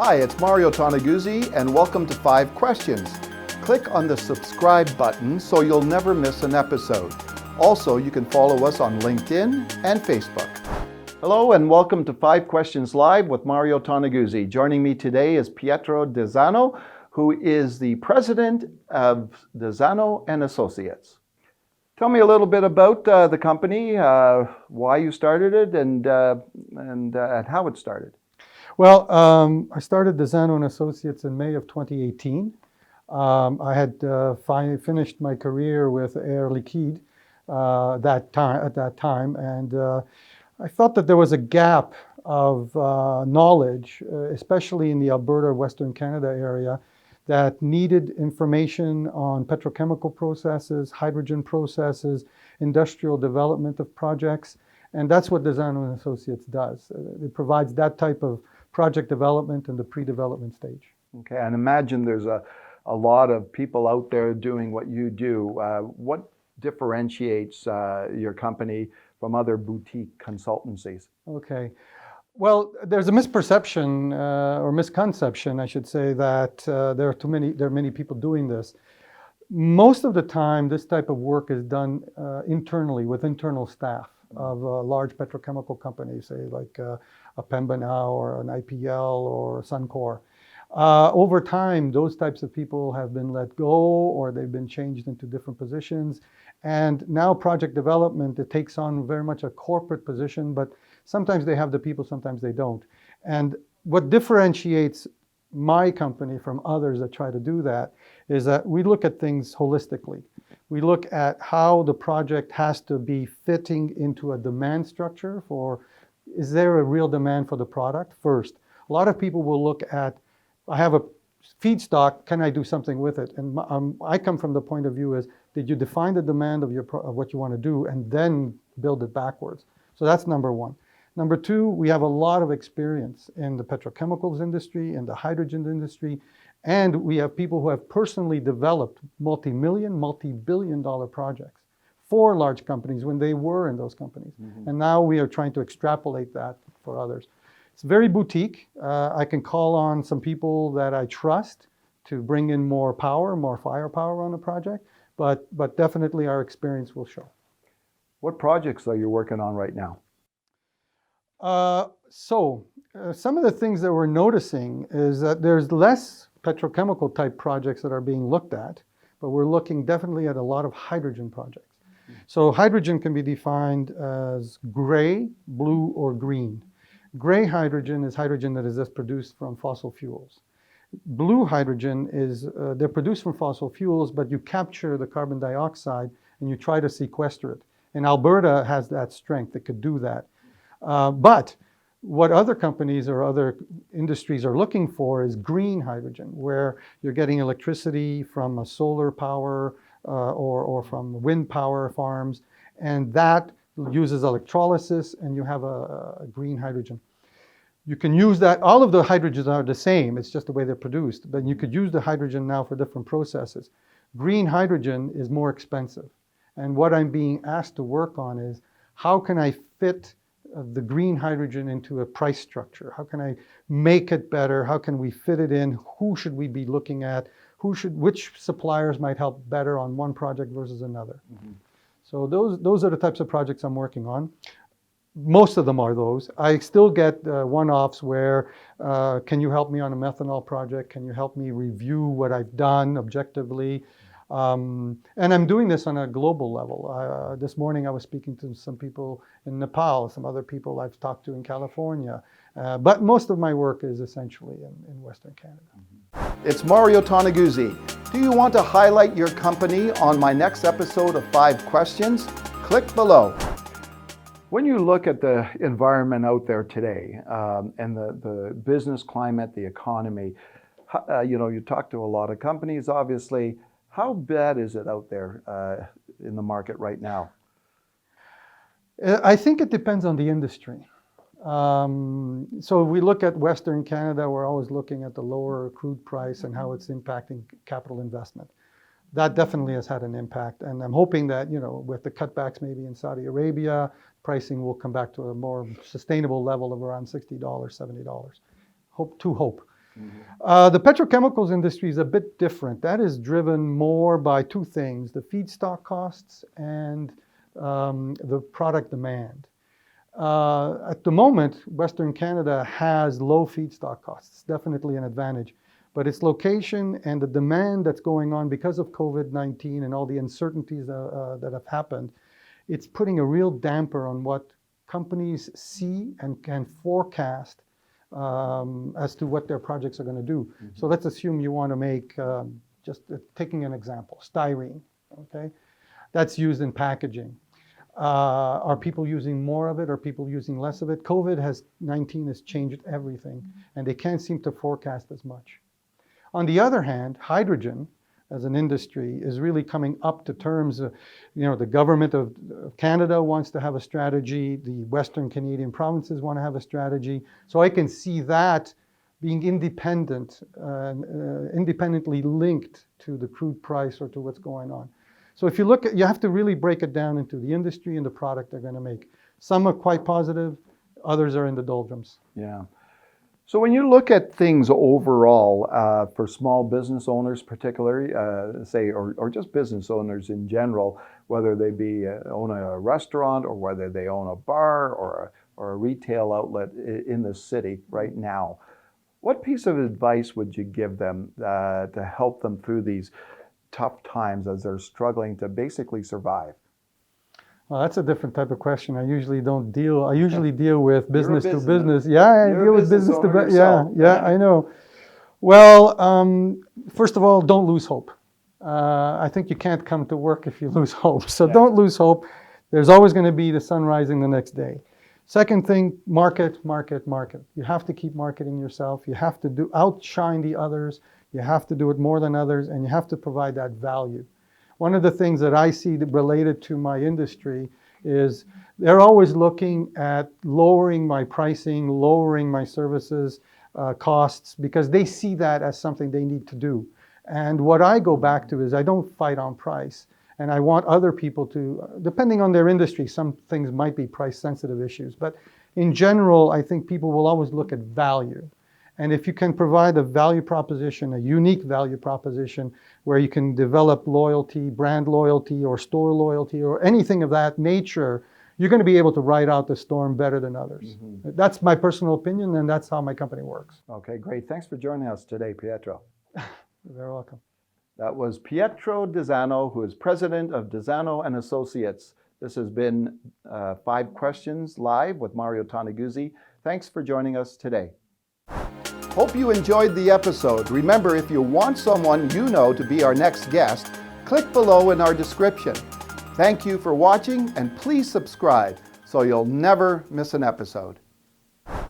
Hi, it's Mario Toneguzzi, and welcome to 5 Questions. Click on the subscribe button so you'll never miss an episode. Also, you can follow us on LinkedIn and Facebook. Hello, and welcome to 5 Questions Live with Mario Toneguzzi. Joining me today is Pietro Di Zanno, who is the president of Zanno and Associates. Tell me a little bit about the company, why you started it, and how it started. Well, I started the Zanno and Associates in May of 2018. I had finished my career with Air Liquide at that time, and I felt that there was a gap of knowledge, especially in the Alberta, Western Canada area, that needed information on petrochemical processes, hydrogen processes, industrial development of projects, and that's what the Zanno and Associates does. It provides that type of project development in the pre-development stage. Okay, and imagine there's a lot of people out there doing what you do. What differentiates your company from other boutique consultancies? Okay. Well, there's a misperception or misconception, I should say, that there are many people doing this. Most of the time, this type of work is done internally with internal staff of large petrochemical companies, say like a Pembina now or an IPL or Suncor. Over time, those types of people have been let go or they've been changed into different positions. And now project development, it takes on very much a corporate position, but sometimes they have the people, sometimes they don't. And what differentiates my company from others that try to do that is that we look at things holistically. We look at how the project has to be fitting into a demand structure for, is there a real demand for the product first? A lot of people will look at, I have a feedstock, can I do something with it? And I come from the point of view is, did you define the demand of what you want to do and then build it backwards? So that's number one. Number two, we have a lot of experience in the petrochemicals industry, in the hydrogen industry, and we have people who have personally developed multi-million, multi-billion-dollar projects for large companies when they were in those companies. Mm-hmm. And now we are trying to extrapolate that for others. It's very boutique. I can call on some people that I trust to bring in more power, more firepower on a project, but definitely our experience will show. What projects are you working on right now? Some of the things that we're noticing is that there's less petrochemical type projects that are being looked at, but we're looking definitely at a lot of hydrogen projects. Mm-hmm. So hydrogen can be defined as gray, blue, or green. Gray hydrogen is hydrogen that is just produced from fossil fuels. Blue hydrogen is, they're produced from fossil fuels, but you capture the carbon dioxide and you try to sequester it. And Alberta has that strength, it could do that. But what other companies or other industries are looking for is green hydrogen, where you're getting electricity from a solar power or from wind power farms, and that uses electrolysis, and you have a green hydrogen. You can use that, all of the hydrogens are the same, it's just the way they're produced, but you could use the hydrogen now for different processes. Green hydrogen is more expensive, and what I'm being asked to work on is, how can I fit the green hydrogen into a price structure? How can I make it better? How can we fit it in? Who should we be looking at? Which suppliers might help better on one project versus another? Mm-hmm. So those are the types of projects I'm working on. Most of them are those. I still get one-offs where, can you help me on a methanol project? Can you help me review what I've done objectively? And I'm doing this on a global level. This morning I was speaking to some people in Nepal, some other people I've talked to in California. But most of my work is essentially in Western Canada. It's Mario Toneguzzi. Do you want to highlight your company on my next episode of 5 Questions? Click below. When you look at the environment out there today and the business climate, the economy, you talk to a lot of companies, obviously. How bad is it out there in the market right now? I think it depends on the industry. So we look at Western Canada, we're always looking at the lower crude price and how it's impacting capital investment. That definitely has had an impact. And I'm hoping that, with the cutbacks maybe in Saudi Arabia, pricing will come back to a more sustainable level of around $60, $70. Hope. The petrochemicals industry is a bit different. That is driven more by two things: the feedstock costs and the product demand. At the moment, Western Canada has low feedstock costs. It's definitely an advantage. But its location and the demand that's going on because of COVID-19 and all the uncertainties that have happened, it's putting a real damper on what companies see and can forecast as to what their projects are going to do. So let's assume you want to make, just taking an example, styrene, okay? That's used in packaging. Are people using more of it? Are people using less of it? COVID-19 has changed everything, and they can't seem to forecast as much. On the other hand, hydrogen as an industry is really coming up to terms. The government of Canada wants to have a strategy. The Western Canadian provinces want to have a strategy. So I can see that being independently linked to the crude price or to what's going on. So if you look at, you have to really break it down into the industry and the product they're going to make. Some are quite positive, others are in the doldrums. Yeah. So when you look at things overall, for small business owners particularly, or just business owners in general, whether they own a restaurant or whether they own a bar or a retail outlet in the city right now, what piece of advice would you give them to help them through these tough times as they're struggling to basically survive? Well, that's a different type of question. I usually deal with business to business. Yeah, I deal with business to business. Yeah, I know. Well, first of all, don't lose hope. I think you can't come to work if you lose hope. So don't lose hope. There's always going to be the sun rising the next day. Second thing, market. You have to keep marketing yourself. You have to outshine the others. You have to do it more than others, and you have to provide that value. One of the things that I see related to my industry is they're always looking at lowering my pricing, lowering my services costs, because they see that as something they need to do. And what I go back to is I don't fight on price. And I want other people to, depending on their industry, some things might be price sensitive issues. But in general, I think people will always look at value. And if you can provide a value proposition, a unique value proposition, where you can develop loyalty, brand loyalty, or store loyalty, or anything of that nature, you're going to be able to ride out the storm better than others. That's my personal opinion, and that's how my company works. Okay, great. Thanks for joining us today, Pietro. You're very welcome. That was Pietro Di Zanno, who is president of Zanno and Associates. This has been 5 Questions Live with Mario Toneguzzi. Thanks for joining us today. Hope you enjoyed the episode. Remember, if you want someone you know to be our next guest, click below in our description. Thank you for watching, and please subscribe so you'll never miss an episode.